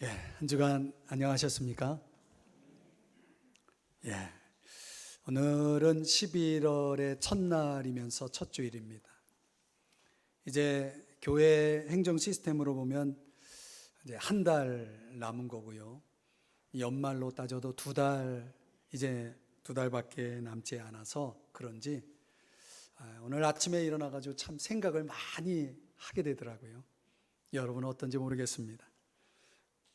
예, 한 주간 안녕하셨습니까? 예, 오늘은 11월의 첫날이면서 첫 주일입니다. 이제 교회 행정 시스템으로 보면 이제 한 달 남은 거고요. 연말로 따져도 이제 두 달밖에 남지 않아서 그런지 오늘 아침에 일어나가지고 참 생각을 많이 하게 되더라고요. 여러분은 어떤지 모르겠습니다.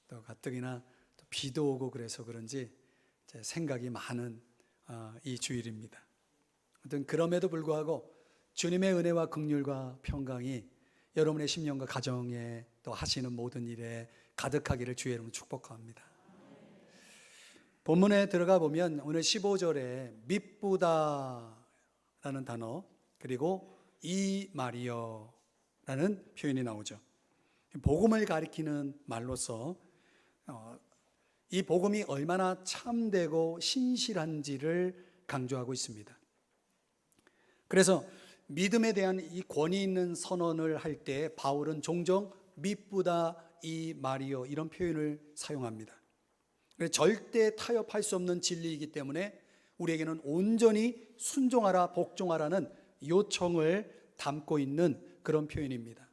또 가뜩이나 또 비도 오고 그래서 그런지 제 생각이 많은 이 주일입니다. 아무튼 그럼에도 불구하고 주님의 은혜와 긍휼과 평강이 여러분의 심령과 가정에 또 하시는 모든 일에 가득하기를 주의 이름으로 축복합니다. 본문에 들어가 보면 오늘 15절에 미쁘다라는 단어 그리고 이마리어라는 표현이 나오죠. 복음을 가리키는 말로서 이 복음이 얼마나 참되고 신실한지를 강조하고 있습니다. 그래서 믿음에 대한 이 권위 있는 선언을 할 때 바울은 종종 미쁘다 이마리어 이런 표현을 사용합니다. 절대 타협할 수 없는 진리이기 때문에 우리에게는 온전히 순종하라 복종하라는 요청을 담고 있는 그런 표현입니다.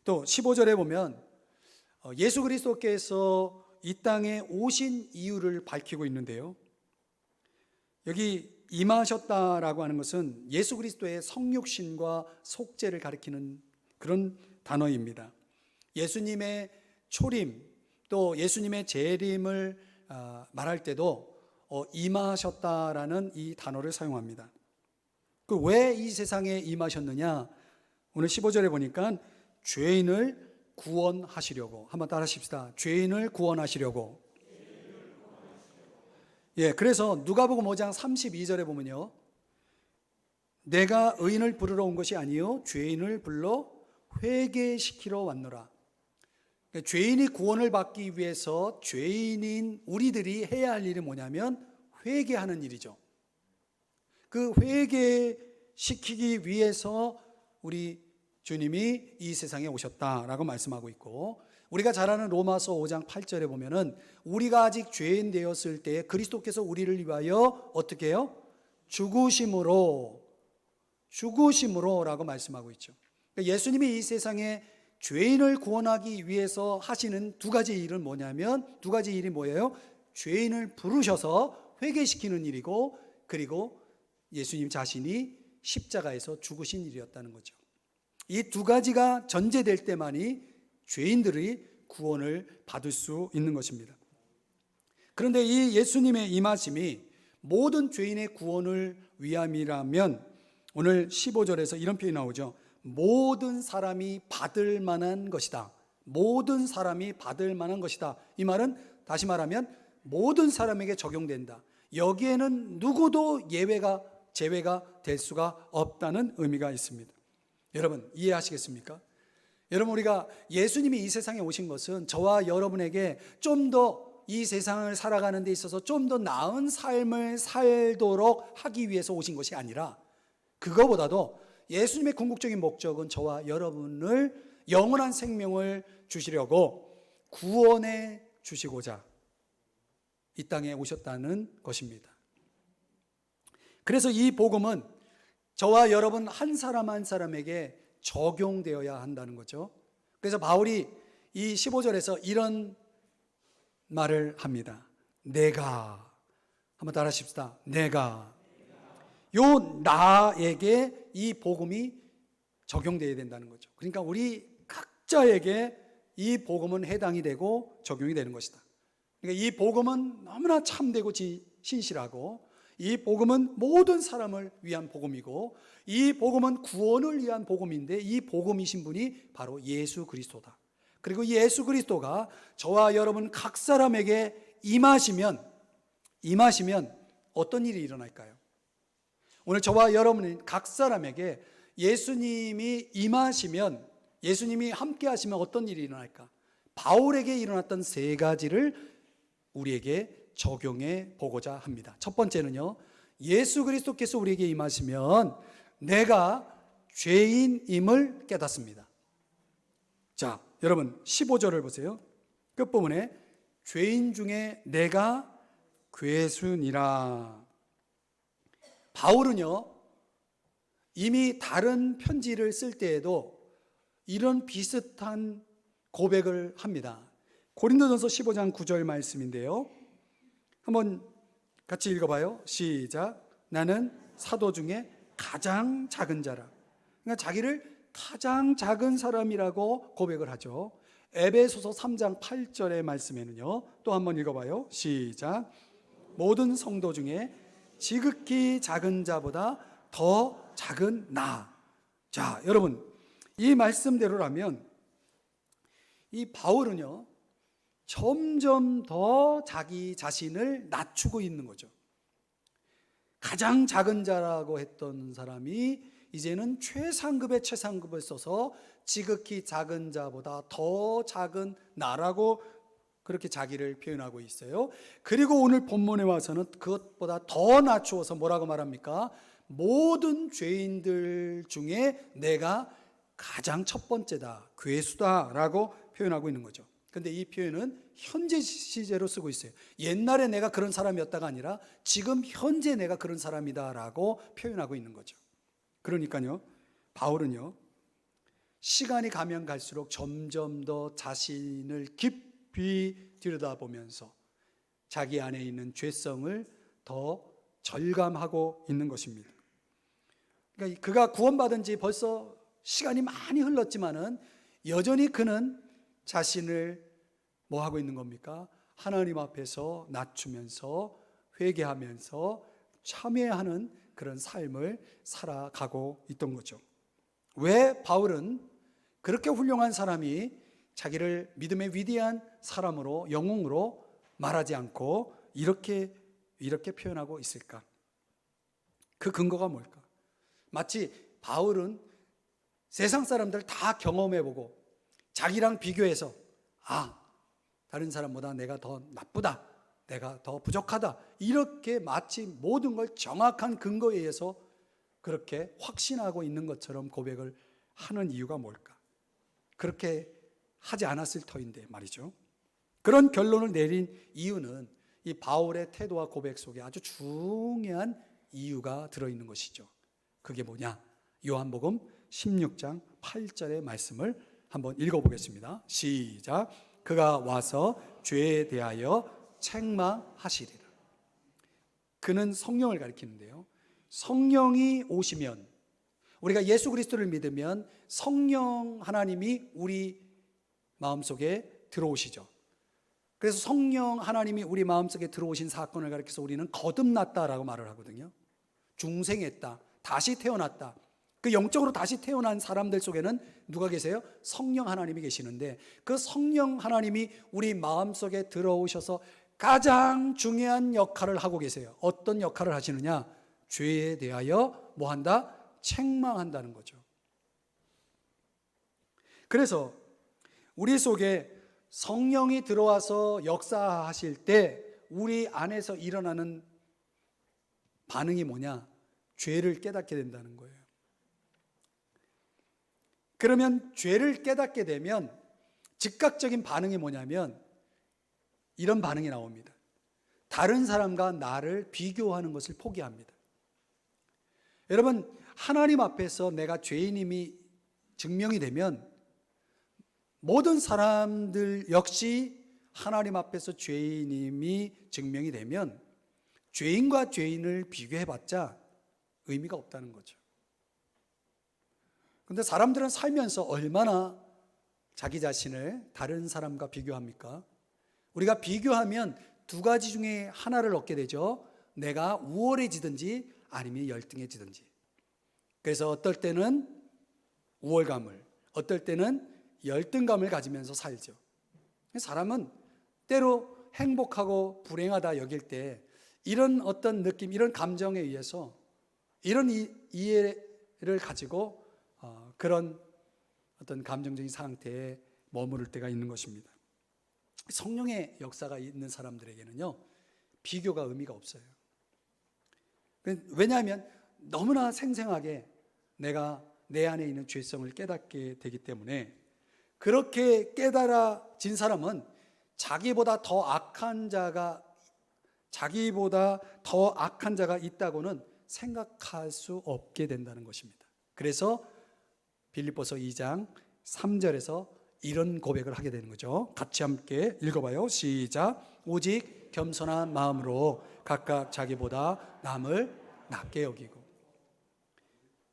또 15절에 보면 예수 그리스도께서 이 땅에 오신 이유를 밝히고 있는데요. 여기 임하셨다라고 하는 것은 예수 그리스도의 성육신과 속죄를 가리키는 그런 단어입니다. 예수님의 초림 또 예수님의 재림을 말할 때도 임하셨다라는 이 단어를 사용합니다. 왜 이 세상에 임하셨느냐? 오늘 15절에 보니까 죄인을 구원하시려고. 한번 따라 하십시다. 죄인을 구원하시려고. 예, 그래서 누가복음 5장 32절에 보면요, 내가 의인을 부르러 온 것이 아니요 죄인을 불러 회개시키러 왔노라. 그러니까 죄인이 구원을 받기 위해서 죄인인 우리들이 해야 할 일이 뭐냐면 회개하는 일이죠. 그 회개시키기 위해서 우리 주님이 이 세상에 오셨다라고 말씀하고 있고, 우리가 잘 아는 로마서 5장 8절에 보면은 우리가 아직 죄인 되었을 때 그리스도께서 우리를 위하여 어떻게 해요? 죽으심으로라고 말씀하고 있죠. 그러니까 예수님이 이 세상에 죄인을 구원하기 위해서 하시는 두 가지 일은 뭐냐면, 두 가지 일이 뭐예요? 죄인을 부르셔서 회개시키는 일이고, 그리고 예수님 자신이 십자가에서 죽으신 일이었다는 거죠. 이 두 가지가 전제될 때만이 죄인들이 구원을 받을 수 있는 것입니다. 그런데 이 예수님의 임하심이 모든 죄인의 구원을 위함이라면 오늘 15절에서 이런 표현이 나오죠. 모든 사람이 받을 만한 것이다. 모든 사람이 받을 만한 것이다. 이 말은 다시 말하면 모든 사람에게 적용된다. 여기에는 누구도 제외가 될 수가 없다는 의미가 있습니다. 여러분 이해하시겠습니까? 여러분, 우리가 예수님이 이 세상에 오신 것은 저와 여러분에게 좀 더 이 세상을 살아가는 데 있어서 좀 더 나은 삶을 살도록 하기 위해서 오신 것이 아니라, 그거보다도 예수님의 궁극적인 목적은 저와 여러분을 영원한 생명을 주시려고 구원해 주시고자 이 땅에 오셨다는 것입니다. 그래서 이 복음은 저와 여러분 한 사람 한 사람에게 적용되어야 한다는 거죠. 그래서 바울이 이 15절에서 이런 말을 합니다. 내가, 한번 따라 하십시다. 내가. 요 나에게 이 복음이 적용되어야 된다는 거죠. 그러니까 우리 각자에게 이 복음은 해당이 되고 적용이 되는 것이다. 그러니까 이 복음은 너무나 참되고 신실하고, 이 복음은 모든 사람을 위한 복음이고, 이 복음은 구원을 위한 복음인데, 이 복음이신 분이 바로 예수 그리스도다. 그리고 예수 그리스도가 저와 여러분 각 사람에게 임하시면 어떤 일이 일어날까요? 오늘 저와 여러분 각 사람에게 예수님이 임하시면, 예수님이 함께 하시면 어떤 일이 일어날까? 바울에게 일어났던 세 가지를 우리에게 적용해 보고자 합니다. 첫 번째는요, 예수 그리스도께서 우리에게 임하시면 내가 죄인임을 깨닫습니다. 자, 여러분 15절을 보세요. 끝부분에 죄인 중에 내가 괴순이라. 바울은요, 이미 다른 편지를 쓸 때에도 이런 비슷한 고백을 합니다. 고린도전서 15장 9절 말씀인데요, 한번 같이 읽어봐요. 시작. 나는 사도 중에 가장 작은 자라. 그러니까 자기를 가장 작은 사람이라고 고백을 하죠. 에베소서 3장 8절의 말씀에는요, 또 한번 읽어봐요. 시작. 모든 성도 중에 지극히 작은 자보다 더 작은 나. 자, 여러분, 이 말씀대로라면 이 바울은요, 점점 더 자기 자신을 낮추고 있는 거죠. 가장 작은 자라고 했던 사람이 이제는 최상급의 최상급을 써서 지극히 작은 자보다 더 작은 나라고 그렇게 자기를 표현하고 있어요. 그리고 오늘 본문에 와서는 그것보다 더 낮추어서 뭐라고 말합니까? 모든 죄인들 중에 내가 가장 첫 번째다, 괴수다라고 표현하고 있는 거죠. 근데 이 표현은 현재 시제로 쓰고 있어요. 옛날에 내가 그런 사람이었다가 아니라 지금 현재 내가 그런 사람이다라고 표현하고 있는 거죠. 그러니까요, 바울은요, 시간이 가면 갈수록 점점 더 자신을 깊이 들여다보면서 자기 안에 있는 죄성을 더 절감하고 있는 것입니다. 그러니까 그가 구원받은 지 벌써 시간이 많이 흘렀지만은 여전히 그는 자신을 뭐 하고 있는 겁니까? 하나님 앞에서 낮추면서 회개하면서 참회하는 그런 삶을 살아가고 있던 거죠. 왜 바울은 그렇게 훌륭한 사람이 자기를 믿음의 위대한 사람으로, 영웅으로 말하지 않고 이렇게 표현하고 있을까? 그 근거가 뭘까? 마치 바울은 세상 사람들 다 경험해보고 자기랑 비교해서 다른 사람보다 내가 더 나쁘다, 내가 더 부족하다, 이렇게 마치 모든 걸 정확한 근거에 의해서 그렇게 확신하고 있는 것처럼 고백을 하는 이유가 뭘까? 그렇게 하지 않았을 터인데 말이죠. 그런 결론을 내린 이유는 이 바울의 태도와 고백 속에 아주 중요한 이유가 들어있는 것이죠. 그게 뭐냐? 요한복음 16장 8절의 말씀을 한번 읽어보겠습니다. 시작. 그가 와서 죄에 대하여 책망하시리라. 그는 성령을 가리키는데요, 성령이 오시면, 우리가 예수 그리스도를 믿으면 성령 하나님이 우리 마음속에 들어오시죠. 그래서 성령 하나님이 우리 마음속에 들어오신 사건을 가리켜서 우리는 거듭났다라고 말을 하거든요. 중생했다, 다시 태어났다. 그 영적으로 다시 태어난 사람들 속에는 누가 계세요? 성령 하나님이 계시는데, 그 성령 하나님이 우리 마음속에 들어오셔서 가장 중요한 역할을 하고 계세요. 어떤 역할을 하시느냐? 죄에 대하여 뭐한다? 책망한다는 거죠. 그래서 우리 속에 성령이 들어와서 역사하실 때 우리 안에서 일어나는 반응이 뭐냐? 죄를 깨닫게 된다는 거예요. 그러면 죄를 깨닫게 되면 즉각적인 반응이 뭐냐면 이런 반응이 나옵니다. 다른 사람과 나를 비교하는 것을 포기합니다. 여러분, 하나님 앞에서 내가 죄인임이 증명이 되면 모든 사람들 역시 하나님 앞에서 죄인임이 증명이 되면 죄인과 죄인을 비교해봤자 의미가 없다는 거죠. 그런데 사람들은 살면서 얼마나 자기 자신을 다른 사람과 비교합니까? 우리가 비교하면 두 가지 중에 하나를 얻게 되죠. 내가 우월해지든지 아니면 열등해지든지. 그래서 어떨 때는 우월감을, 어떨 때는 열등감을 가지면서 살죠. 사람은 때로 행복하고 불행하다 여길 때 이런 어떤 느낌, 이런 감정에 의해서 이런 이해를 가지고 그런 어떤 감정적인 상태에 머무를 때가 있는 것입니다. 성령의 역사가 있는 사람들에게는요, 비교가 의미가 없어요. 왜냐하면 너무나 생생하게 내가 내 안에 있는 죄성을 깨닫게 되기 때문에, 그렇게 깨달아진 사람은 자기보다 더 악한 자가 있다고는 생각할 수 없게 된다는 것입니다. 그래서 빌립보서 2장 3절에서 이런 고백을 하게 되는 거죠. 같이 함께 읽어봐요. 시작. 오직 겸손한 마음으로 각각 자기보다 남을 낮게 여기고.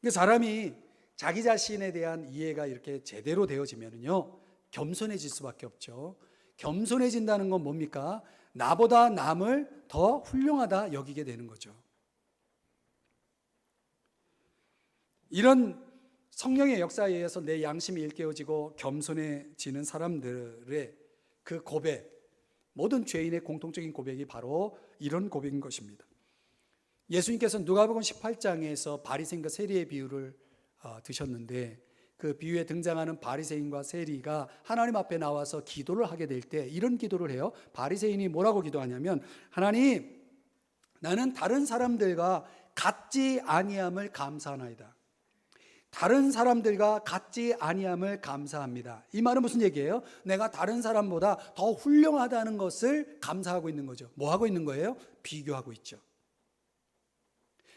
사람이 자기 자신에 대한 이해가 이렇게 제대로 되어지면요, 겸손해질 수밖에 없죠. 겸손해진다는 건 뭡니까? 나보다 남을 더 훌륭하다 여기게 되는 거죠. 이런 성령의 역사에 의해서 내 양심이 일깨워지고 겸손해지는 사람들의 그 고백, 모든 죄인의 공통적인 고백이 바로 이런 고백인 것입니다. 예수님께서 누가복음 18장에서 바리새인과 세리의 비유를 드셨는데, 그 비유에 등장하는 바리새인과 세리가 하나님 앞에 나와서 기도를 하게 될 때 이런 기도를 해요. 바리새인이 뭐라고 기도하냐면, 하나님, 나는 다른 사람들과 같지 아니함을 감사하나이다. 다른 사람들과 같지 아니함을 감사합니다. 이 말은 무슨 얘기예요? 내가 다른 사람보다 더 훌륭하다는 것을 감사하고 있는 거죠. 뭐 하고 있는 거예요? 비교하고 있죠.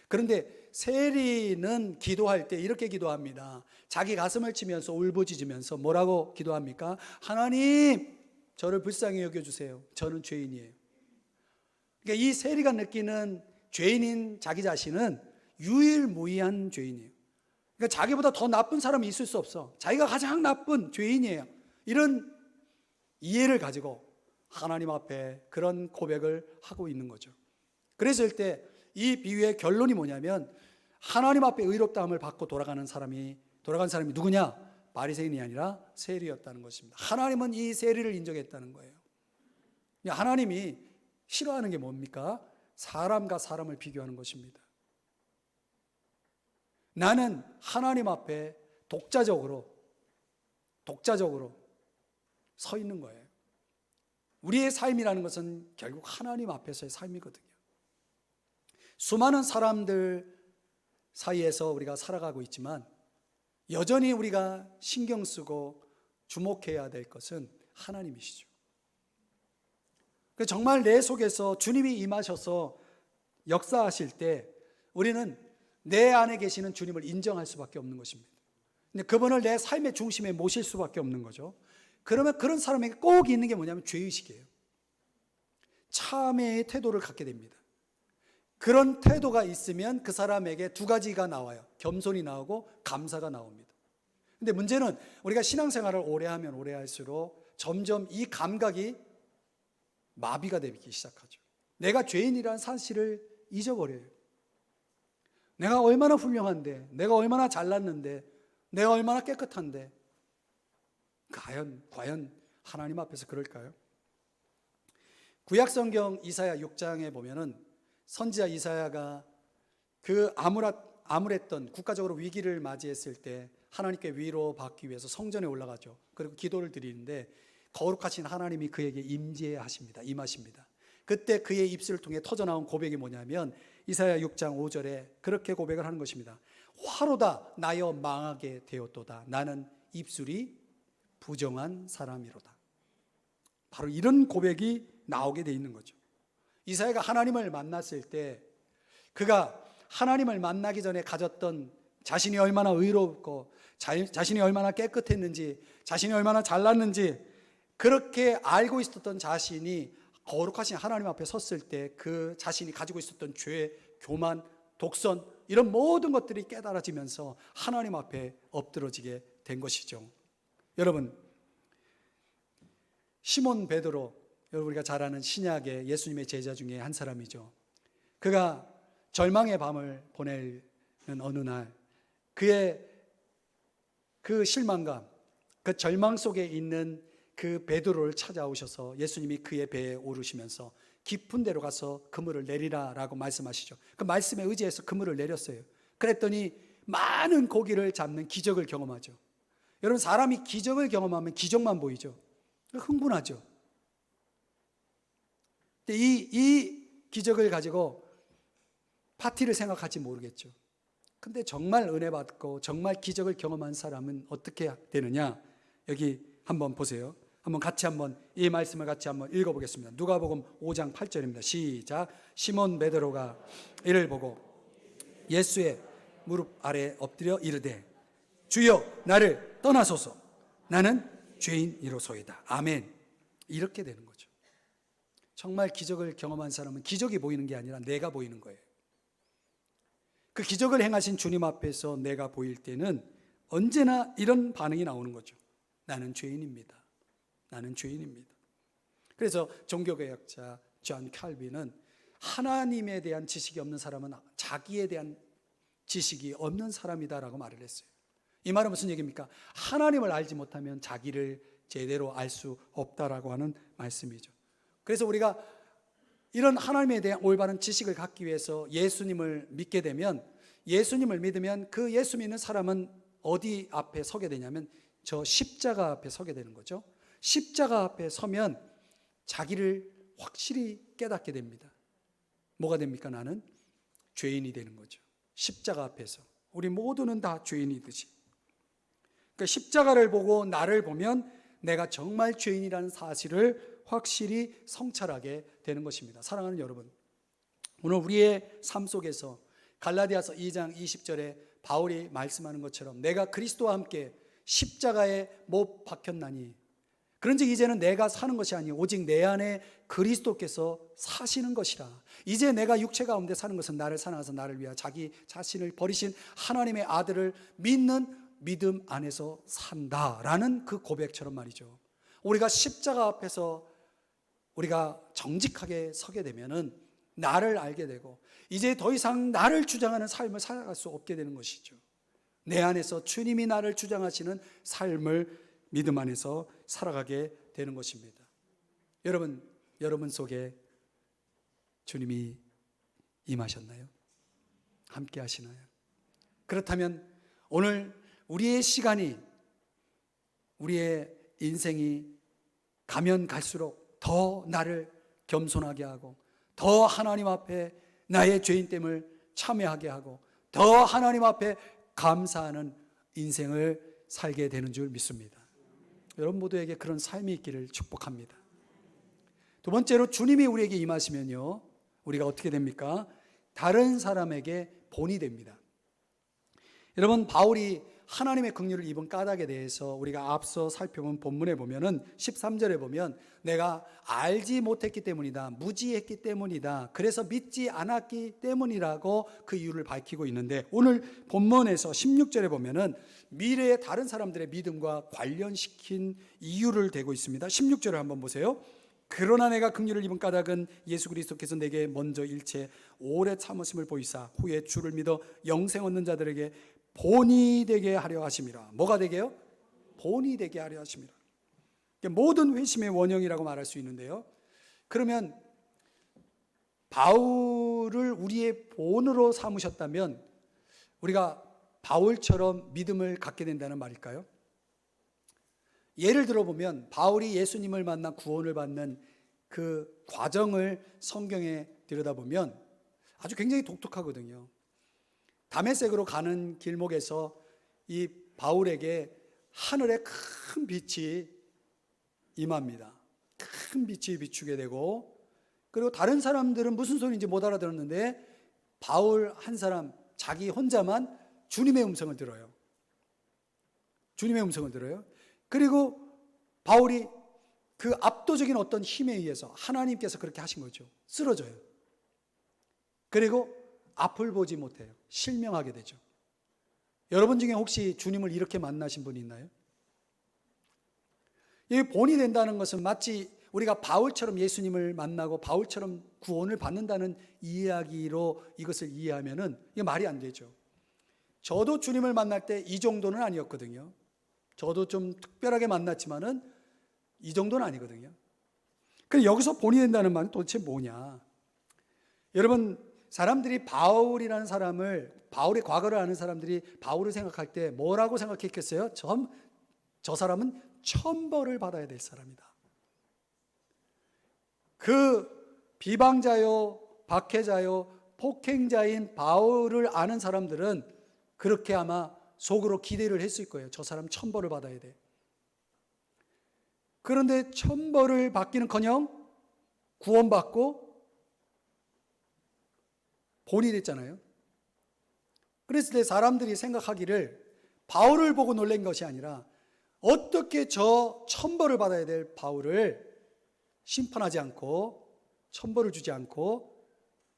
그런데 세리는 기도할 때 이렇게 기도합니다. 자기 가슴을 치면서 울부짖으면서 뭐라고 기도합니까? 하나님, 저를 불쌍히 여겨주세요. 저는 죄인이에요. 그러니까 이 세리가 느끼는 죄인인 자기 자신은 유일무이한 죄인이에요. 그러니까 자기보다 더 나쁜 사람이 있을 수 없어. 자기가 가장 나쁜 죄인이에요. 이런 이해를 가지고 하나님 앞에 그런 고백을 하고 있는 거죠. 그랬을 때 이 비유의 결론이 뭐냐면, 하나님 앞에 의롭다함을 받고 돌아간 사람이 누구냐? 바리새인이 아니라 세리였다는 것입니다. 하나님은 이 세리를 인정했다는 거예요. 하나님이 싫어하는 게 뭡니까? 사람과 사람을 비교하는 것입니다. 나는 하나님 앞에 독자적으로 서 있는 거예요. 우리의 삶이라는 것은 결국 하나님 앞에서의 삶이거든요. 수많은 사람들 사이에서 우리가 살아가고 있지만 여전히 우리가 신경 쓰고 주목해야 될 것은 하나님이시죠. 정말 내 속에서 주님이 임하셔서 역사하실 때 우리는 내 안에 계시는 주님을 인정할 수밖에 없는 것입니다. 근데 그분을 내 삶의 중심에 모실 수밖에 없는 거죠. 그러면 그런 사람에게 꼭 있는 게 뭐냐면 죄의식이에요. 참회의 태도를 갖게 됩니다. 그런 태도가 있으면 그 사람에게 두 가지가 나와요. 겸손이 나오고 감사가 나옵니다. 근데 문제는 우리가 신앙생활을 오래 하면 오래 할수록 점점 이 감각이 마비가 되기 시작하죠. 내가 죄인이라는 사실을 잊어버려요. 내가 얼마나 훌륭한데, 내가 얼마나 잘났는데, 내가 얼마나 깨끗한데, 과연 하나님 앞에서 그럴까요? 구약성경 이사야 6장에 보면은 선지자 이사야가 그 암울했던 국가적으로 위기를 맞이했을 때 하나님께 위로받기 위해서 성전에 올라가죠. 그리고 기도를 드리는데 거룩하신 하나님이 그에게 임하십니다. 그때 그의 입술을 통해 터져나온 고백이 뭐냐면 이사야 6장 5절에 그렇게 고백을 하는 것입니다. 화로다 나여 망하게 되었도다. 나는 입술이 부정한 사람이로다. 바로 이런 고백이 나오게 돼 있는 거죠. 이사야가 하나님을 만났을 때 그가 하나님을 만나기 전에 가졌던 자신이 얼마나 의롭고 자신이 얼마나 깨끗했는지, 자신이 얼마나 잘났는지 그렇게 알고 있었던 자신이 거룩하신 하나님 앞에 섰을 때 그 자신이 가지고 있었던 죄, 교만, 독선 이런 모든 것들이 깨달아지면서 하나님 앞에 엎드러지게 된 것이죠. 여러분, 시몬 베드로, 여러분 우리가 잘 아는 신약의 예수님의 제자 중에 한 사람이죠. 그가 절망의 밤을 보내는 어느 날 그의 그 실망감, 그 절망 속에 있는 그 베드로를 찾아오셔서 예수님이 그의 배에 오르시면서 깊은 데로 가서 그물을 내리라 라고 말씀하시죠. 그 말씀에 의지해서 그물을 내렸어요. 그랬더니 많은 고기를 잡는 기적을 경험하죠. 여러분, 사람이 기적을 경험하면 기적만 보이죠. 흥분하죠. 근데 이 기적을 가지고 파티를 생각할지 모르겠죠. 근데 정말 은혜 받고 정말 기적을 경험한 사람은 어떻게 되느냐? 여기 한번 보세요. 한번 같이 이 말씀을 같이 한번 읽어보겠습니다. 누가복음 5장 8절입니다. 시작. 시몬 베드로가 이를 보고 예수의 무릎 아래 엎드려 이르되 주여 나를 떠나소서 나는 죄인이로소이다. 아멘. 이렇게 되는 거죠. 정말 기적을 경험한 사람은 기적이 보이는 게 아니라 내가 보이는 거예요. 그 기적을 행하신 주님 앞에서 내가 보일 때는 언제나 이런 반응이 나오는 거죠. 나는 죄인입니다. 나는 죄인입니다. 그래서 종교개혁자 존 칼빈은 하나님에 대한 지식이 없는 사람은 자기에 대한 지식이 없는 사람이다라고 말을 했어요. 이 말은 무슨 얘기입니까? 하나님을 알지 못하면 자기를 제대로 알 수 없다라고 하는 말씀이죠. 그래서 우리가 이런 하나님에 대한 올바른 지식을 갖기 위해서 예수님을 믿게 되면, 예수님을 믿으면 그 예수 믿는 사람은 어디 앞에 서게 되냐면 저 십자가 앞에 서게 되는 거죠. 십자가 앞에 서면 자기를 확실히 깨닫게 됩니다. 뭐가 됩니까? 나는 죄인이 되는 거죠. 십자가 앞에서 우리 모두는 다 죄인이듯이. 그러니까 십자가를 보고 나를 보면 내가 정말 죄인이라는 사실을 확실히 성찰하게 되는 것입니다. 사랑하는 여러분, 오늘 우리의 삶 속에서 갈라디아서 2장 20절에 바울이 말씀하는 것처럼 내가 그리스도와 함께 십자가에 못 박혔나니 그런즉 이제는 내가 사는 것이 아니요 오직 내 안에 그리스도께서 사시는 것이라. 이제 내가 육체 가운데 사는 것은 나를 사랑하사 나를 위하여 자기 자신을 버리신 하나님의 아들을 믿는 믿음 안에서 산다라는 그 고백처럼 말이죠. 우리가 십자가 앞에서 우리가 정직하게 서게 되면은 나를 알게 되고 이제 더 이상 나를 주장하는 삶을 살아갈 수 없게 되는 것이죠. 내 안에서 주님이 나를 주장하시는 삶을 믿음 안에서 살아가게 되는 것입니다. 여러분 속에 주님이 임하셨나요? 함께 하시나요? 그렇다면 오늘 우리의 시간이, 우리의 인생이 가면 갈수록 더 나를 겸손하게 하고 더 하나님 앞에 나의 죄인됨을 참회하게 하고 더 하나님 앞에 감사하는 인생을 살게 되는 줄 믿습니다. 여러분 모두에게 그런 삶이 있기를 축복합니다. 두 번째로 주님이 우리에게 임하시면요, 우리가 어떻게 됩니까? 다른 사람에게 본이 됩니다. 여러분, 바울이 하나님의 긍휼을 입은 까닭에 대해서 우리가 앞서 살펴본 본문에 보면은 13절에 보면 내가 알지 못했기 때문이다, 무지했기 때문이다, 그래서 믿지 않았기 때문이라고 그 이유를 밝히고 있는데, 오늘 본문에서 16절에 보면은 미래의 다른 사람들의 믿음과 관련시킨 이유를 대고 있습니다. 16절을 한번 보세요. 그러나 내가 긍휼을 입은 까닭은 예수 그리스도께서 내게 먼저 일체 오래 참으심을 보이사 후에 주를 믿어 영생 얻는 자들에게 본이 되게 하려 하심이라. 뭐가 되게요? 본이 되게 하려 하심이라. 모든 회심의 원형이라고 말할 수 있는데요, 그러면 바울을 우리의 본으로 삼으셨다면 우리가 바울처럼 믿음을 갖게 된다는 말일까요? 예를 들어보면 바울이 예수님을 만나 구원을 받는 그 과정을 성경에 들여다보면 아주 굉장히 독특하거든요. 다메섹으로 가는 길목에서 이 바울에게 하늘의 큰 빛이 임합니다. 큰 빛이 비추게 되고, 그리고 다른 사람들은 무슨 소리인지 못 알아들었는데 바울 한 사람 자기 혼자만 주님의 음성을 들어요. 주님의 음성을 들어요. 그리고 바울이 그 압도적인 어떤 힘에 의해서 하나님께서 그렇게 하신 거죠. 쓰러져요. 그리고 앞을 보지 못해요. 실명하게 되죠. 여러분 중에 혹시 주님을 이렇게 만나신 분이 있나요? 이 본이 된다는 것은 마치 우리가 바울처럼 예수님을 만나고 바울처럼 구원을 받는다는 이야기로 이것을 이해하면은 이게 말이 안 되죠. 저도 주님을 만날 때 이 정도는 아니었거든요. 저도 좀 특별하게 만났지만은 이 정도는 아니거든요. 그럼 여기서 본이 된다는 말은 도대체 뭐냐? 여러분, 사람들이 바울이라는 사람을, 바울의 과거를 아는 사람들이 바울을 생각할 때 뭐라고 생각했겠어요? 저 사람은 천벌을 받아야 될 사람이다. 그 비방자요, 박해자요, 폭행자인 바울을 아는 사람들은 그렇게 아마 속으로 기대를 했을 거예요. 저 사람 천벌을 받아야 돼. 그런데 천벌을 받기는커녕 구원받고 본이 됐잖아요. 그랬을 때 사람들이 생각하기를 바울을 보고 놀란 것이 아니라 어떻게 저 천벌을 받아야 될 바울을 심판하지 않고 천벌을 주지 않고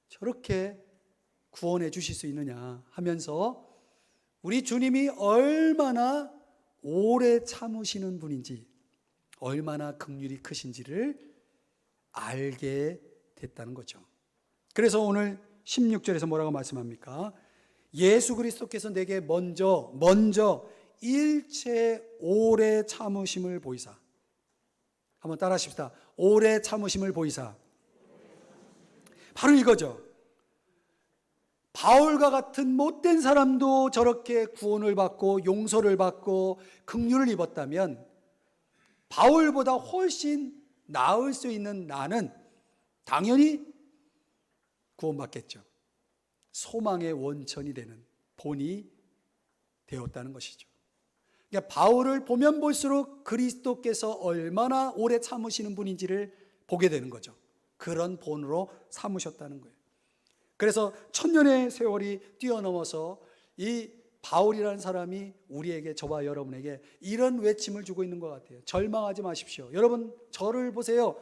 저렇게 구원해 주실 수 있느냐 하면서 우리 주님이 얼마나 오래 참으시는 분인지, 얼마나 긍휼이 크신지를 알게 됐다는 거죠. 그래서 오늘 16절에서 뭐라고 말씀합니까? 예수 그리스도께서 내게 먼저 일체 오래 참으심을 보이사. 한번 따라 하십시다. 오래 참으심을 보이사. 바로 이거죠. 바울과 같은 못된 사람도 저렇게 구원을 받고 용서를 받고 긍휼을 입었다면 바울보다 훨씬 나을 수 있는 나는 당연히 구원받겠죠. 소망의 원천이 되는 본이 되었다는 것이죠. 그러니까 바울을 보면 볼수록 그리스도께서 얼마나 오래 참으시는 분인지를 보게 되는 거죠. 그런 본으로 삼으셨다는 거예요. 그래서 천년의 세월이 뛰어넘어서 이 바울이라는 사람이 우리에게, 저와 여러분에게 이런 외침을 주고 있는 것 같아요. 절망하지 마십시오. 여러분, 저를 보세요.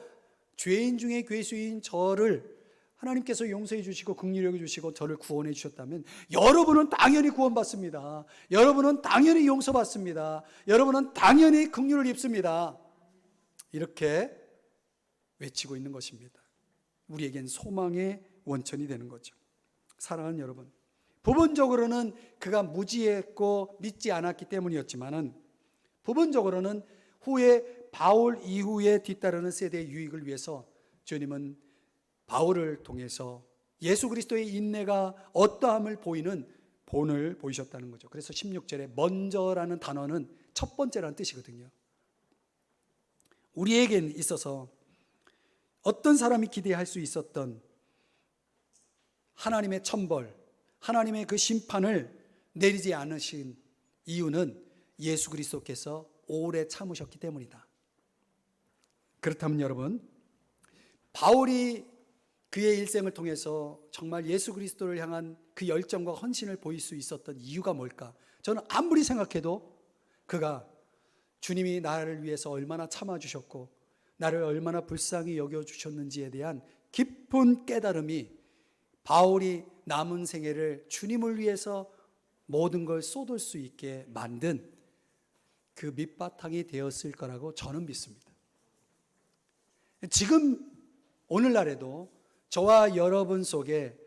죄인 중에 괴수인 저를 하나님께서 용서해 주시고 긍휼히 여겨 주시고 저를 구원해 주셨다면 여러분은 당연히 구원받습니다. 여러분은 당연히 용서받습니다. 여러분은 당연히 긍휼을 입습니다. 이렇게 외치고 있는 것입니다. 우리에겐 소망의 원천이 되는 거죠. 사랑하는 여러분, 부분적으로는 그가 무지했고 믿지 않았기 때문이었지만은 부분적으로는 후에 바울 이후에 뒤따르는 세대의 유익을 위해서 주님은 바울을 통해서 예수 그리스도의 인내가 어떠함을 보이는 본을 보이셨다는 거죠. 그래서 16절에 먼저라는 단어는 첫 번째라는 뜻이거든요. 우리에겐 있어서 어떤 사람이 기대할 수 있었던 하나님의 천벌, 하나님의 그 심판을 내리지 않으신 이유는 예수 그리스도께서 오래 참으셨기 때문이다. 그렇다면 여러분, 바울이 그의 일생을 통해서 정말 예수 그리스도를 향한 그 열정과 헌신을 보일 수 있었던 이유가 뭘까? 저는 아무리 생각해도 그가 주님이 나를 위해서 얼마나 참아주셨고 나를 얼마나 불쌍히 여겨주셨는지에 대한 깊은 깨달음이 바울이 남은 생애를 주님을 위해서 모든 걸 쏟을 수 있게 만든 그 밑바탕이 되었을 거라고 저는 믿습니다. 지금 오늘날에도 저와 여러분 속에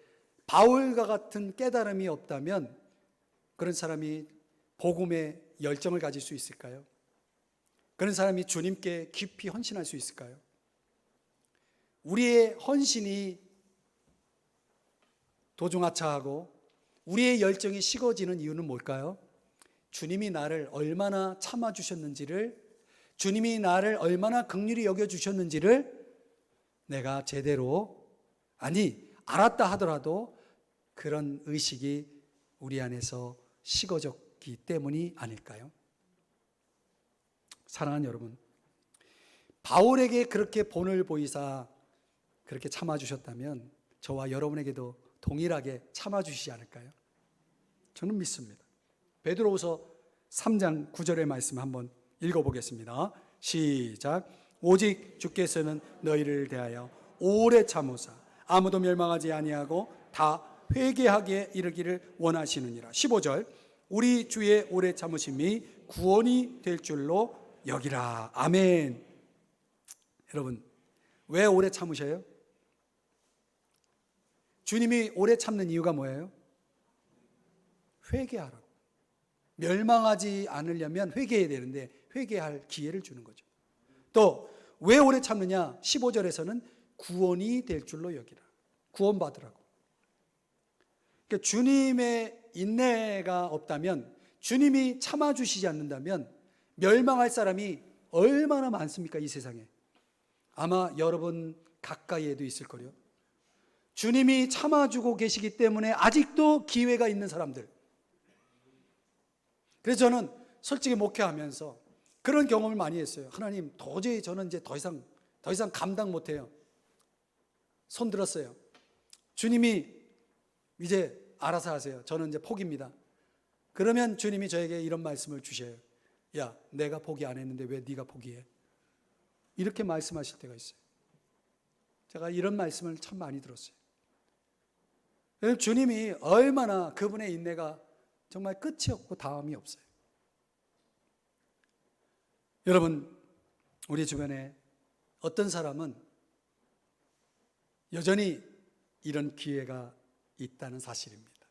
바울과 같은 깨달음이 없다면 그런 사람이 복음의 열정을 가질 수 있을까요? 그런 사람이 주님께 깊이 헌신할 수 있을까요? 우리의 헌신이 도중하차하고 우리의 열정이 식어지는 이유는 뭘까요? 주님이 나를 얼마나 참아주셨는지를, 주님이 나를 얼마나 긍휼히 여겨주셨는지를 내가 제대로, 아니 알았다 하더라도 그런 의식이 우리 안에서 식어졌기 때문이 아닐까요? 사랑하는 여러분, 바울에게 그렇게 본을 보이사 그렇게 참아주셨다면 저와 여러분에게도 동일하게 참아주시지 않을까요? 저는 믿습니다. 베드로후서 3장 9절의 말씀 한번 읽어보겠습니다. 시작. 오직 주께서는 너희를 대하여 오래 참으사 아무도 멸망하지 아니하고 다 회개하게 이르기를 원하시느니라. 15절. 우리 주의 오래 참으심이 구원이 될 줄로 여기라. 아멘. 여러분, 왜 오래 참으셔요? 주님이 오래 참는 이유가 뭐예요? 회개하라고. 멸망하지 않으려면 회개해야 되는데 회개할 기회를 주는 거죠. 또 왜 오래 참느냐? 15절에서는 구원이 될 줄로 여기라. 구원받으라고. 그러니까 주님의 인내가 없다면, 주님이 참아주시지 않는다면 멸망할 사람이 얼마나 많습니까? 이 세상에. 아마 여러분 가까이에도 있을 거요. 주님이 참아주고 계시기 때문에 아직도 기회가 있는 사람들. 그래서 저는 솔직히 목회하면서 그런 경험을 많이 했어요. 하나님, 도저히 저는 이제 더 이상 감당 못해요. 손 들었어요. 주님이 이제 알아서 하세요. 저는 이제 포기입니다. 그러면 주님이 저에게 이런 말씀을 주셔요. 야, 내가 포기 안 했는데 왜 네가 포기해? 이렇게 말씀하실 때가 있어요. 제가 이런 말씀을 참 많이 들었어요. 주님이 얼마나 그분의 인내가 정말 끝이 없고 다음이 없어요. 여러분, 우리 주변에 어떤 사람은 여전히 이런 기회가 있다는 사실입니다.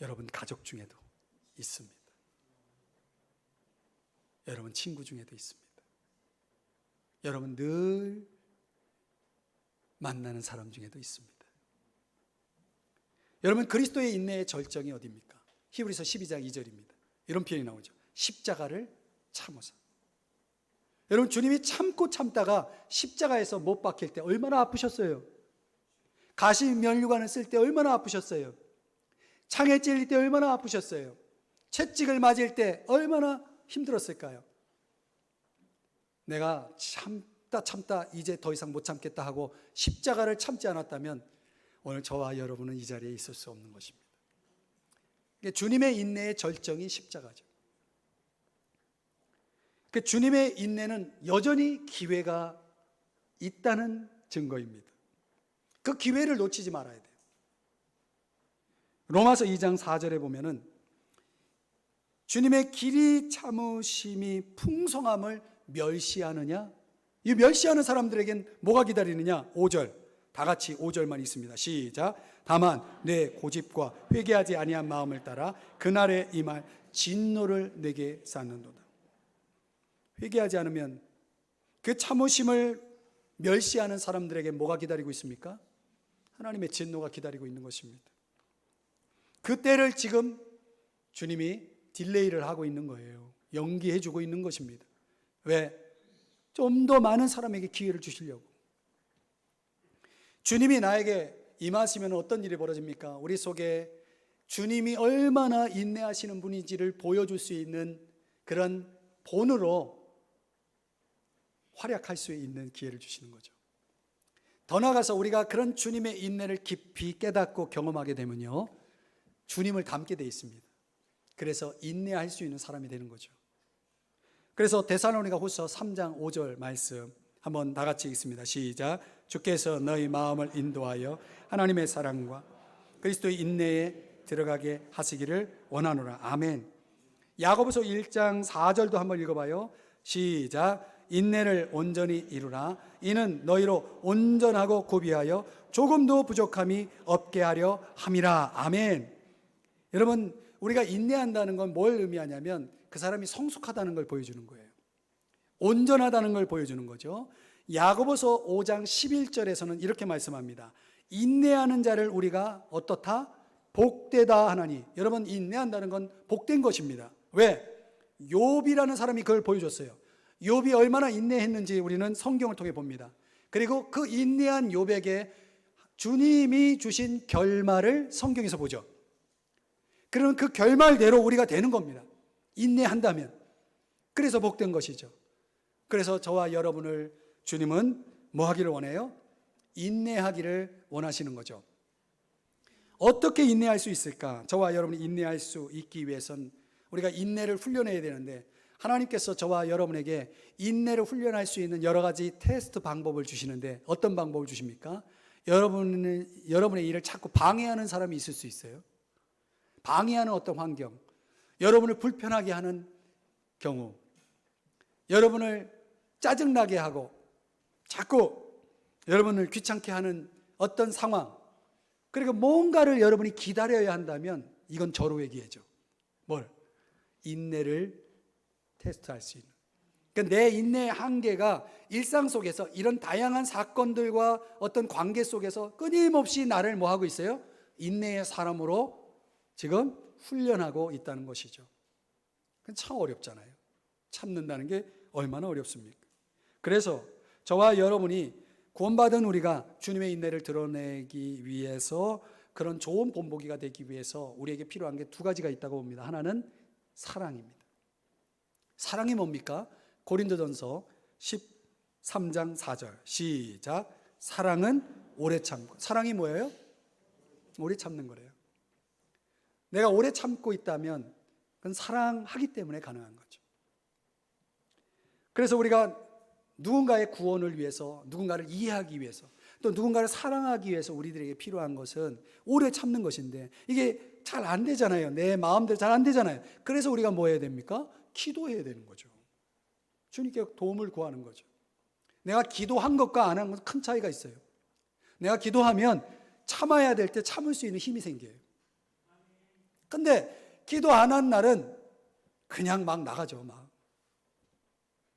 여러분 가족 중에도 있습니다. 여러분 친구 중에도 있습니다. 여러분 늘 만나는 사람 중에도 있습니다. 여러분 그리스도의 인내의 절정이 어디입니까? 히브리서 12장 2절입니다. 이런 표현이 나오죠. 십자가를 참으사. 여러분 주님이 참고 참다가 십자가에서 못 박힐 때 얼마나 아프셨어요? 가시 면류관을 쓸 때 얼마나 아프셨어요? 창에 찔릴 때 얼마나 아프셨어요? 채찍을 맞을 때 얼마나 힘들었을까요? 내가 참다 이제 더 이상 못 참겠다 하고 십자가를 참지 않았다면 오늘 저와 여러분은 이 자리에 있을 수 없는 것입니다. 주님의 인내의 절정이 십자가죠. 주님의 인내는 여전히 기회가 있다는 증거입니다. 그 기회를 놓치지 말아야 돼요. 로마서 2장 4절에 보면은 주님의 길이 참으심이 풍성함을 멸시하느냐? 이 멸시하는 사람들에겐 뭐가 기다리느냐? 5절, 다 같이 5절만 있습니다. 시작. 다만 내 고집과 회개하지 아니한 마음을 따라 그날에 임할 진노를 내게 쌓는도다. 회개하지 않으면 그 참으심을 멸시하는 사람들에게 뭐가 기다리고 있습니까? 하나님의 진노가 기다리고 있는 것입니다. 그 때를 지금 주님이 딜레이를 하고 있는 거예요. 연기해 주고 있는 것입니다. 왜? 좀 더 많은 사람에게 기회를 주시려고. 주님이 나에게 임하시면 어떤 일이 벌어집니까? 우리 속에 주님이 얼마나 인내하시는 분인지를 보여줄 수 있는 그런 본으로 활약할 수 있는 기회를 주시는 거죠. 더 나아가서 우리가 그런 주님의 인내를 깊이 깨닫고 경험하게 되면요, 주님을 닮게 돼 있습니다. 그래서 인내할 수 있는 사람이 되는 거죠. 그래서 데살로니가 후서 3장 5절 말씀 한번 다 같이 읽습니다. 시작. 주께서 너희 마음을 인도하여 하나님의 사랑과 그리스도의 인내에 들어가게 하시기를 원하노라. 아멘. 야고보서 1장 4절도 한번 읽어봐요. 시작. 인내를 온전히 이루라. 이는 너희로 온전하고 구비하여 조금도 부족함이 없게 하려 함이라. 아멘. 여러분, 우리가 인내한다는 건 뭘 의미하냐면 그 사람이 성숙하다는 걸 보여주는 거예요. 온전하다는 걸 보여주는 거죠. 야고보서 5장 11절에서는 이렇게 말씀합니다. 인내하는 자를 우리가 어떻다? 복되다 하나니. 여러분, 인내한다는 건 복된 것입니다. 왜? 욥이라는 사람이 그걸 보여줬어요. 욥이 얼마나 인내했는지 우리는 성경을 통해 봅니다. 그리고 그 인내한 욥에게 주님이 주신 결말을 성경에서 보죠. 그러면 그 결말대로 우리가 되는 겁니다. 인내한다면. 그래서 복된 것이죠. 그래서 저와 여러분을 주님은 뭐 하기를 원해요? 인내하기를 원하시는 거죠. 어떻게 인내할 수 있을까? 저와 여러분이 인내할 수 있기 위해선 우리가 인내를 훈련해야 되는데, 하나님께서 저와 여러분에게 인내를 훈련할 수 있는 여러 가지 테스트 방법을 주시는데, 어떤 방법을 주십니까? 여러분의 일을 자꾸 방해하는 사람이 있을 수 있어요. 방해하는 어떤 환경, 여러분을 불편하게 하는 경우, 여러분을 짜증나게 하고 자꾸 여러분을 귀찮게 하는 어떤 상황, 그리고 뭔가를 여러분이 기다려야 한다면 이건 절호의 기회죠. 뭘? 인내를 테스트할 수 있는. 그러니까 내 인내의 한계가 일상 속에서 이런 다양한 사건들과 어떤 관계 속에서 끊임없이 나를 뭐 하고 있어요? 인내의 사람으로 지금 훈련하고 있다는 것이죠. 그건 참 어렵잖아요. 참는다는 게 얼마나 어렵습니까? 그래서 저와 여러분이 구원받은 우리가 주님의 인내를 드러내기 위해서, 그런 좋은 본보기가 되기 위해서 우리에게 필요한 게 두 가지가 있다고 봅니다. 하나는 사랑입니다. 사랑이 뭡니까? 고린도전서 13장 4절 시작. 사랑은 오래 참고. 사랑이 뭐예요? 오래 참는 거래요. 내가 오래 참고 있다면 그건 사랑하기 때문에 가능한 거죠. 그래서 우리가 누군가의 구원을 위해서, 누군가를 이해하기 위해서, 또 누군가를 사랑하기 위해서 우리들에게 필요한 것은 오래 참는 것인데, 이게 잘 안 되잖아요. 내 마음대로 잘 안 되잖아요. 그래서 우리가 뭐 해야 됩니까? 기도해야 되는 거죠. 주님께 도움을 구하는 거죠. 내가 기도한 것과 안 한 것은 큰 차이가 있어요. 내가 기도하면 참아야 될 때 참을 수 있는 힘이 생겨요. 근데 기도 안 한 날은 그냥 막 나가죠. 막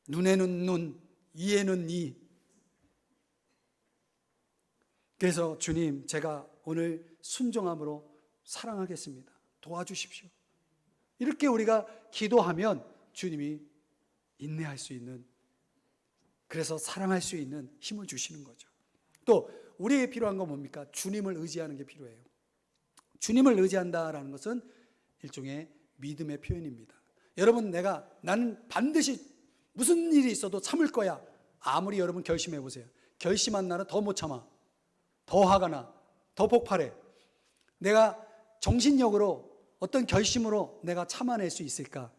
눈에는 눈, 이에는 이. 그래서 주님, 제가 오늘 순종함으로 사랑하겠습니다. 도와주십시오. 이렇게 우리가 기도하면 주님이 인내할 수 있는, 그래서 사랑할 수 있는 힘을 주시는 거죠. 또 우리에게 필요한 건 뭡니까? 주님을 의지하는 게 필요해요. 주님을 의지한다라는 것은 일종의 믿음의 표현입니다. 여러분, 나는 반드시 무슨 일이 있어도 참을 거야. 아무리 여러분 결심해 보세요. 결심한 날은 더 못 참아. 더 화가 나. 더 폭발해. 내가 정신력으로 어떤 결심으로 내가 참아낼 수 있을까?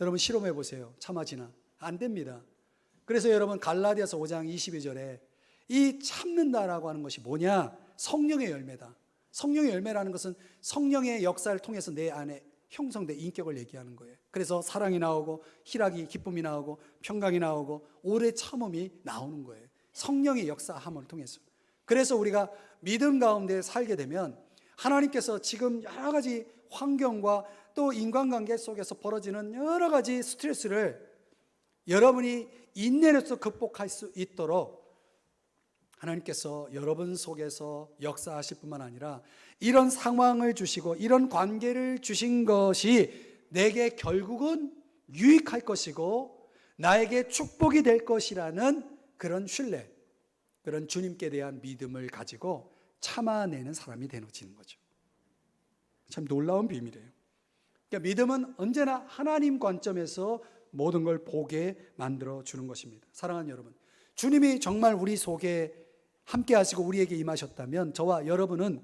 여러분 실험해 보세요. 참아지나? 안 됩니다. 그래서 여러분 갈라디아서 5장 22절에 이 참는다라고 하는 것이 뭐냐? 성령의 열매다. 성령의 열매라는 것은 성령의 역사를 통해서 내 안에 형성된 인격을 얘기하는 거예요. 그래서 사랑이 나오고 희락이, 기쁨이 나오고 평강이 나오고 오래 참음이 나오는 거예요. 성령의 역사함을 통해서. 그래서 우리가 믿음 가운데 살게 되면 하나님께서 지금 여러 가지 환경과 또 인간관계 속에서 벌어지는 여러 가지 스트레스를 여러분이 인내로서 극복할 수 있도록 하나님께서 여러분 속에서 역사하실 뿐만 아니라 이런 상황을 주시고 이런 관계를 주신 것이 내게 결국은 유익할 것이고 나에게 축복이 될 것이라는 그런 신뢰, 그런 주님께 대한 믿음을 가지고 참아내는 사람이 되어지는 거죠. 참 놀라운 비밀이에요. 그러니까 믿음은 언제나 하나님 관점에서 모든 걸 보게 만들어 주는 것입니다. 사랑하는 여러분, 주님이 정말 우리 속에 함께 하시고 우리에게 임하셨다면 저와 여러분은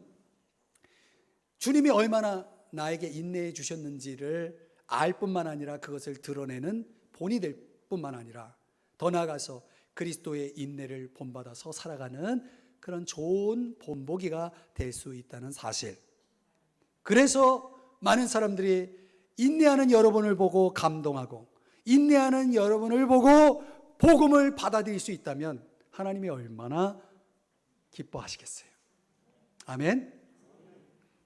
주님이 얼마나 나에게 인내해 주셨는지를 알 뿐만 아니라 그것을 드러내는 본이 될 뿐만 아니라 더 나아가서 그리스도의 인내를 본받아서 살아가는 그런 좋은 본보기가 될 수 있다는 사실. 그래서 많은 사람들이 인내하는 여러분을 보고 감동하고 인내하는 여러분을 보고 복음을 받아들일 수 있다면 하나님이 얼마나 기뻐하시겠어요. 아멘.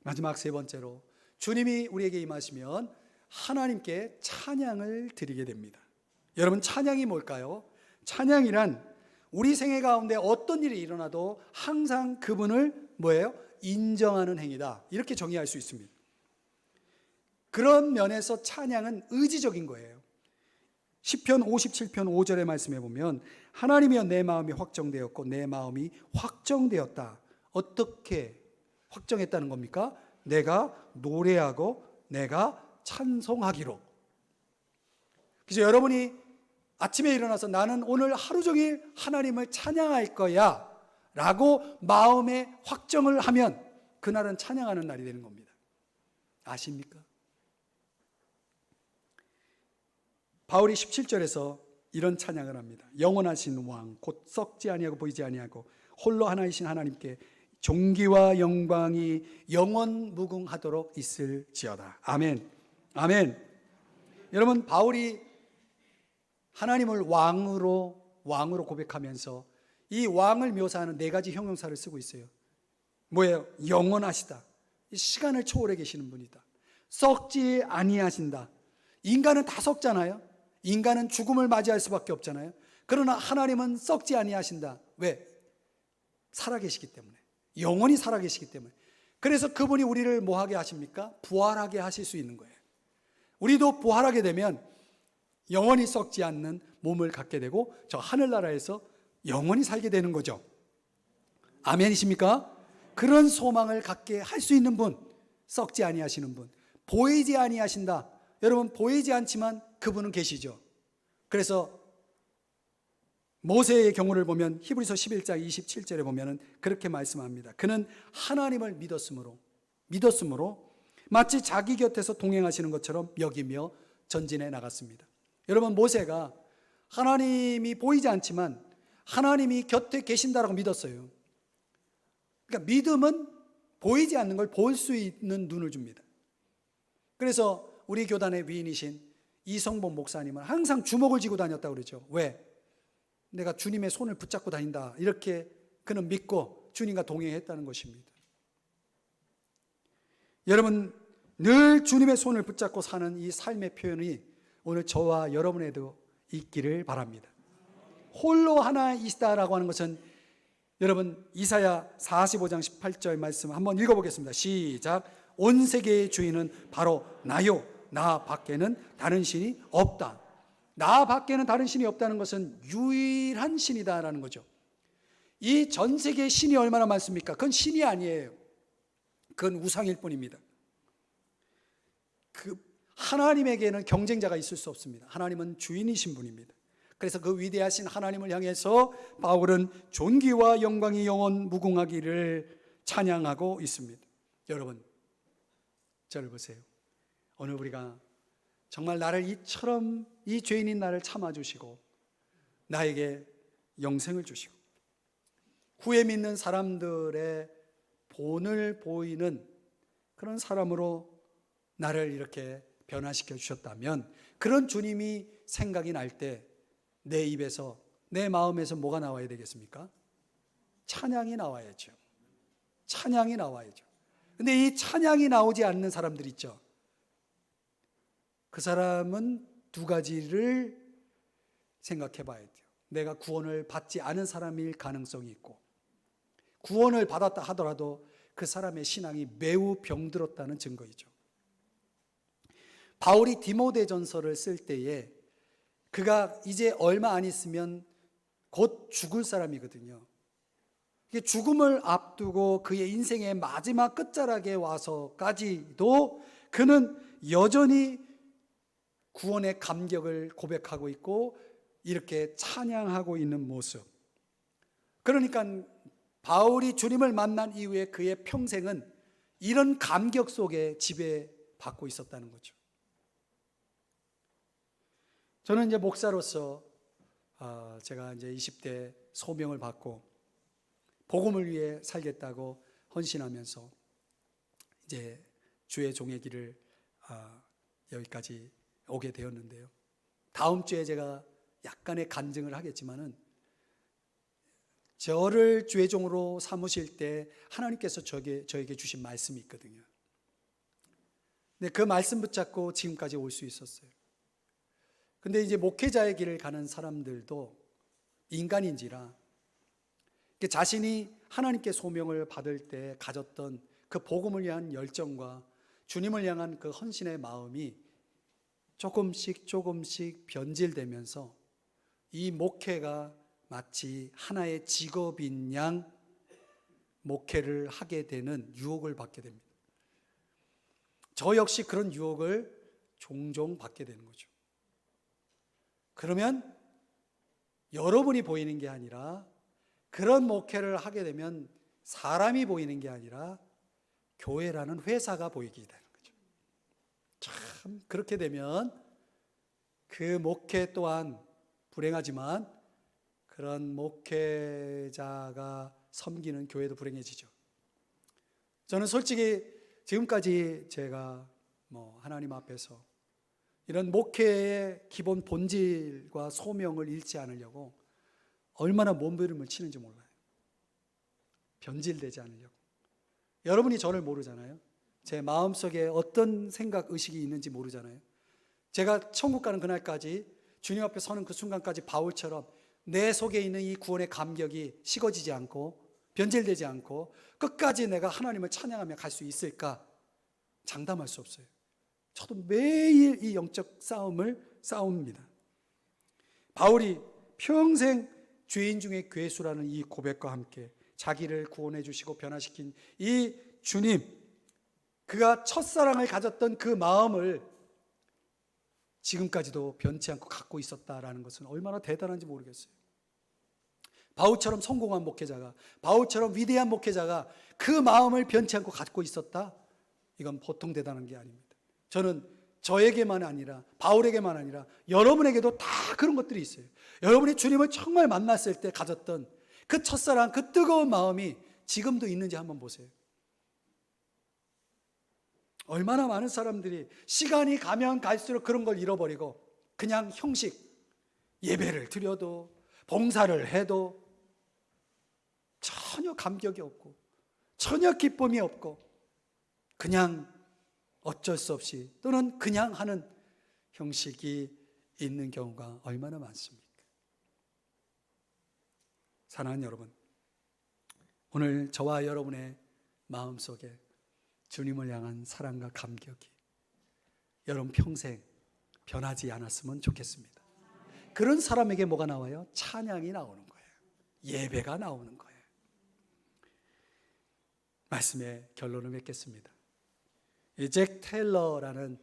마지막 세 번째로 주님이 우리에게 임하시면 하나님께 찬양을 드리게 됩니다. 여러분, 찬양이 뭘까요? 찬양이란 우리 생애 가운데 어떤 일이 일어나도 항상 그분을 뭐예요? 인정하는 행위다. 이렇게 정의할 수 있습니다. 그런 면에서 찬양은 의지적인 거예요. 시편 57편 5절의 말씀에 보면 하나님이여 내 마음이 확정되었고 내 마음이 확정되었다. 어떻게 확정했다는 겁니까? 내가 노래하고 내가 찬송하기로. 그래서 여러분이 아침에 일어나서 나는 오늘 하루 종일 하나님을 찬양할 거야 라고 마음에 확정을 하면 그날은 찬양하는 날이 되는 겁니다. 아십니까? 바울이 17절에서 이런 찬양을 합니다. 영원하신 왕 곧 썩지 아니하고 보이지 아니하고 홀로 하나이신 하나님께 존귀와 영광이 영원 무궁하도록 있을지어다. 아멘. 아멘. 여러분, 바울이 하나님을 왕으로 고백하면서 이 왕을 묘사하는 네 가지 형용사를 쓰고 있어요. 뭐예요? 영원하시다. 시간을 초월해 계시는 분이다. 썩지 아니하신다. 인간은 다 썩잖아요. 인간은 죽음을 맞이할 수밖에 없잖아요. 그러나 하나님은 썩지 아니하신다. 왜? 살아계시기 때문에. 영원히 살아계시기 때문에. 그래서 그분이 우리를 뭐하게 하십니까? 부활하게 하실 수 있는 거예요. 우리도 부활하게 되면 영원히 썩지 않는 몸을 갖게 되고 저 하늘나라에서 영원히 살게 되는 거죠. 아멘이십니까? 그런 소망을 갖게 할 수 있는 분, 썩지 아니하시는 분, 보이지 아니하신다. 여러분 보이지 않지만 그분은 계시죠. 그래서 모세의 경우를 보면 히브리서 11장 27절에 보면 그렇게 말씀합니다. 그는 하나님을 믿었으므로 마치 자기 곁에서 동행하시는 것처럼 여기며 전진해 나갔습니다. 여러분 모세가 하나님이 보이지 않지만 하나님이 곁에 계신다라고 믿었어요. 그러니까 믿음은 보이지 않는 걸 볼 수 있는 눈을 줍니다. 그래서 우리 교단의 위인이신 이성복 목사님은 항상 주먹을 쥐고 다녔다고 그러죠. 왜? 내가 주님의 손을 붙잡고 다닌다, 이렇게 그는 믿고 주님과 동행했다는 것입니다. 여러분 늘 주님의 손을 붙잡고 사는 이 삶의 표현이 오늘 저와 여러분에도 있기를 바랍니다. 홀로 하나이시다라고 하는 것은 여러분 이사야 45장 18절 말씀 한번 읽어보겠습니다. 시작. 온 세계의 주인은 바로 나요, 나 밖에는 다른 신이 없다. 나 밖에는 다른 신이 없다는 것은 유일한 신이다라는 거죠. 이 전 세계의 신이 얼마나 많습니까? 그건 신이 아니에요. 그건 우상일 뿐입니다. 그 하나님에게는 경쟁자가 있을 수 없습니다. 하나님은 주인이신 분입니다. 그래서 그 위대하신 하나님을 향해서 바울은 존귀와 영광이 영원 무궁하기를 찬양하고 있습니다. 여러분 저를 보세요. 오늘 우리가 정말 나를 이처럼 이 죄인인 나를 참아주시고 나에게 영생을 주시고 후에 믿는 사람들의 본을 보이는 그런 사람으로 나를 이렇게 변화시켜 주셨다면, 그런 주님이 생각이 날 때 내 입에서, 내 마음에서 뭐가 나와야 되겠습니까? 찬양이 나와야죠. 찬양이 나와야죠. 근데 이 찬양이 나오지 않는 사람들 있죠. 그 사람은 두 가지를 생각해 봐야 돼요. 내가 구원을 받지 않은 사람일 가능성이 있고, 구원을 받았다 하더라도 그 사람의 신앙이 매우 병들었다는 증거이죠. 바울이 디모데전서를 쓸 때에 그가 이제 얼마 안 있으면 곧 죽을 사람이거든요. 죽음을 앞두고 그의 인생의 마지막 끝자락에 와서까지도 그는 여전히 구원의 감격을 고백하고 있고 이렇게 찬양하고 있는 모습. 그러니까 바울이 주님을 만난 이후에 그의 평생은 이런 감격 속에 지배받고 있었다는 거죠. 저는 이제 목사로서 제가 이제 20대 소명을 받고 복음을 위해 살겠다고 헌신하면서 이제 주의 종의 길을 여기까지 오게 되었는데요. 다음 주에 제가 약간의 간증을 하겠지만은 저를 주의 종으로 삼으실 때 하나님께서 저에게 주신 말씀이 있거든요. 근데 그 말씀 붙잡고 지금까지 올 수 있었어요. 근데 이제 목회자의 길을 가는 사람들도 인간인지라 자신이 하나님께 소명을 받을 때 가졌던 그 복음을 위한 열정과 주님을 향한 그 헌신의 마음이 조금씩 변질되면서 이 목회가 마치 하나의 직업인 양 목회를 하게 되는 유혹을 받게 됩니다. 저 역시 그런 유혹을 종종 받게 되는 거죠. 그러면 여러분이 보이는 게 아니라, 그런 목회를 하게 되면 사람이 보이는 게 아니라 교회라는 회사가 보이게 되는 거죠. 참 그렇게 되면 그 목회 또한 불행하지만 그런 목회자가 섬기는 교회도 불행해지죠. 저는 솔직히 지금까지 제가 하나님 앞에서 이런 목회의 기본 본질과 소명을 잃지 않으려고 얼마나 몸부림을 치는지 몰라요. 변질되지 않으려고. 여러분이 저를 모르잖아요. 제 마음속에 어떤 생각, 의식이 있는지 모르잖아요. 제가 천국 가는 그날까지, 주님 앞에 서는 그 순간까지 바울처럼 내 속에 있는 이 구원의 감격이 식어지지 않고 변질되지 않고 끝까지 내가 하나님을 찬양하며 갈 수 있을까 장담할 수 없어요. 저도 매일 이 영적 싸움을 싸웁니다. 바울이 평생 죄인 중에 괴수라는 이 고백과 함께 자기를 구원해 주시고 변화시킨 이 주님, 그가 첫사랑을 가졌던 그 마음을 지금까지도 변치 않고 갖고 있었다라는 것은 얼마나 대단한지 모르겠어요. 바울처럼 성공한 목회자가, 바울처럼 위대한 목회자가 그 마음을 변치 않고 갖고 있었다? 이건 보통 대단한 게 아닙니다. 저는 저에게만 아니라, 바울에게만 아니라 여러분에게도 다 그런 것들이 있어요. 여러분이 주님을 정말 만났을 때 가졌던 그 첫사랑, 그 뜨거운 마음이 지금도 있는지 한번 보세요. 얼마나 많은 사람들이 시간이 가면 갈수록 그런 걸 잃어버리고 그냥 형식, 예배를 드려도 봉사를 해도 전혀 감격이 없고 전혀 기쁨이 없고 그냥 어쩔 수 없이 또는 그냥 하는 형식이 있는 경우가 얼마나 많습니까? 사랑하는 여러분, 오늘 저와 여러분의 마음속에 주님을 향한 사랑과 감격이 여러분 평생 변하지 않았으면 좋겠습니다. 그런 사람에게 뭐가 나와요? 찬양이 나오는 거예요. 예배가 나오는 거예요. 말씀의 결론을 맺겠습니다. 잭 테일러라는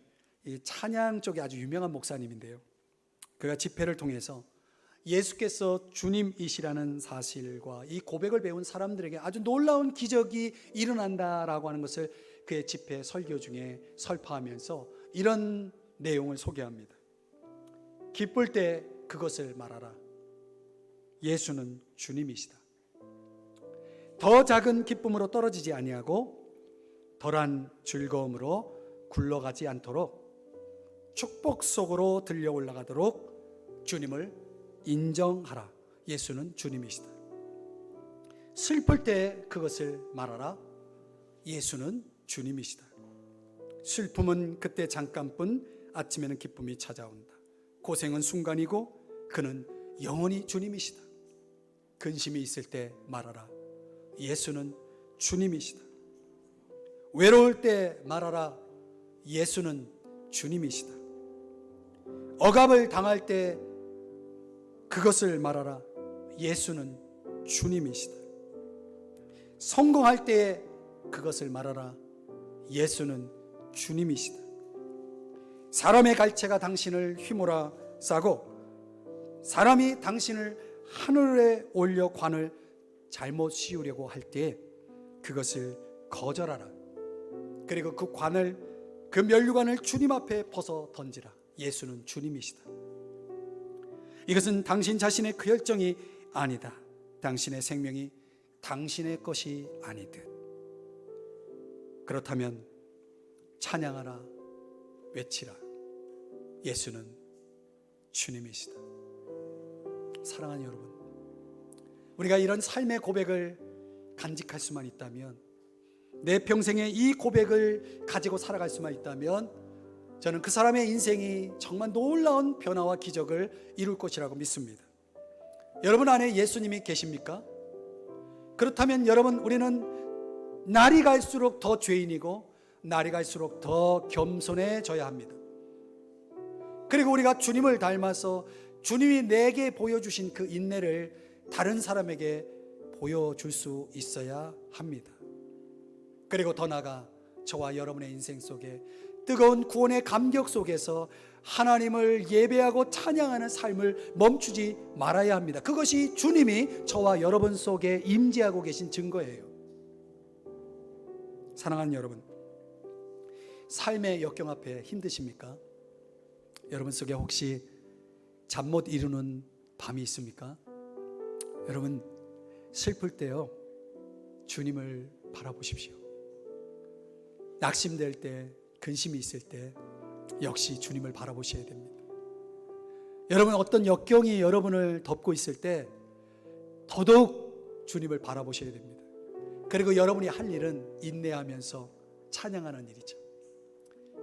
이 찬양 쪽에 아주 유명한 목사님인데요, 그가 집회를 통해서 예수께서 주님이시라는 사실과 이 고백을 배운 사람들에게 아주 놀라운 기적이 일어난다라고 하는 것을 그의 집회 설교 중에 설파하면서 이런 내용을 소개합니다. 기쁠 때 그것을 말하라. 예수는 주님이시다. 더 작은 기쁨으로 떨어지지 아니하고 덜한 즐거움으로 굴러가지 않도록 축복 속으로 들려 올라가도록 주님을 인정하라. 예수는 주님이시다. 슬플 때 그것을 말하라. 예수는 주님이시다. 슬픔은 그때 잠깐뿐, 아침에는 기쁨이 찾아온다. 고생은 순간이고 그는 영원히 주님이시다. 근심이 있을 때 말하라. 예수는 주님이시다. 외로울 때 말하라. 예수는 주님이시다. 억압을 당할 때 그것을 말하라. 예수는 주님이시다. 성공할 때 그것을 말하라. 예수는 주님이시다. 사람의 갈채가 당신을 휘몰아 싸고 사람이 당신을 하늘에 올려 관을 잘못 씌우려고 할 때 그것을 거절하라. 그리고 그 관을, 그 면류관을 주님 앞에 벗어 던지라. 예수는 주님이시다. 이것은 당신 자신의 그 결정이 아니다. 당신의 생명이 당신의 것이 아니듯. 그렇다면 찬양하라, 외치라. 예수는 주님이시다. 사랑하는 여러분, 우리가 이런 삶의 고백을 간직할 수만 있다면, 내 평생에 이 고백을 가지고 살아갈 수만 있다면 저는 그 사람의 인생이 정말 놀라운 변화와 기적을 이룰 것이라고 믿습니다. 여러분 안에 예수님이 계십니까? 그렇다면 여러분, 우리는 날이 갈수록 더 죄인이고 날이 갈수록 더 겸손해져야 합니다. 그리고 우리가 주님을 닮아서 주님이 내게 보여주신 그 인내를 다른 사람에게 보여줄 수 있어야 합니다. 그리고 더 나아가 저와 여러분의 인생 속에 뜨거운 구원의 감격 속에서 하나님을 예배하고 찬양하는 삶을 멈추지 말아야 합니다. 그것이 주님이 저와 여러분 속에 임재하고 계신 증거예요. 사랑하는 여러분, 삶의 역경 앞에 힘드십니까? 여러분 속에 혹시 잠 못 이루는 밤이 있습니까? 여러분, 슬플 때요, 주님을 바라보십시오. 낙심될 때, 근심이 있을 때 역시 주님을 바라보셔야 됩니다. 여러분, 어떤 역경이 여러분을 덮고 있을 때 더더욱 주님을 바라보셔야 됩니다. 그리고 여러분이 할 일은 인내하면서 찬양하는 일이죠.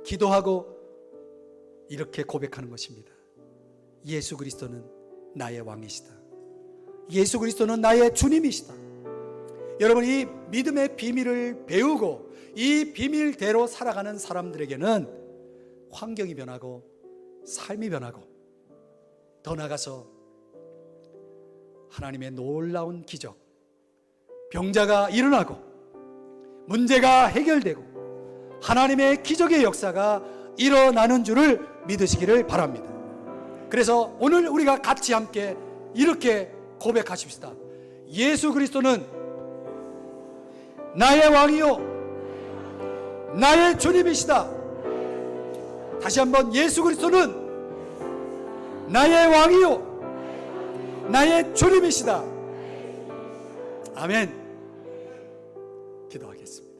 기도하고 이렇게 고백하는 것입니다. 예수 그리스도는 나의 왕이시다. 예수 그리스도는 나의 주님이시다. 여러분, 이 믿음의 비밀을 배우고 이 비밀대로 살아가는 사람들에게는 환경이 변하고 삶이 변하고 더 나아가서 하나님의 놀라운 기적, 병자가 일어나고 문제가 해결되고 하나님의 기적의 역사가 일어나는 줄을 믿으시기를 바랍니다. 그래서 오늘 우리가 같이 함께 이렇게 고백하십시다. 예수 그리스도는 나의 왕이요 나의 주님이시다. 다시 한번, 예수 그리스도는 나의 왕이요 나의 주님이시다. 아멘. 기도하겠습니다.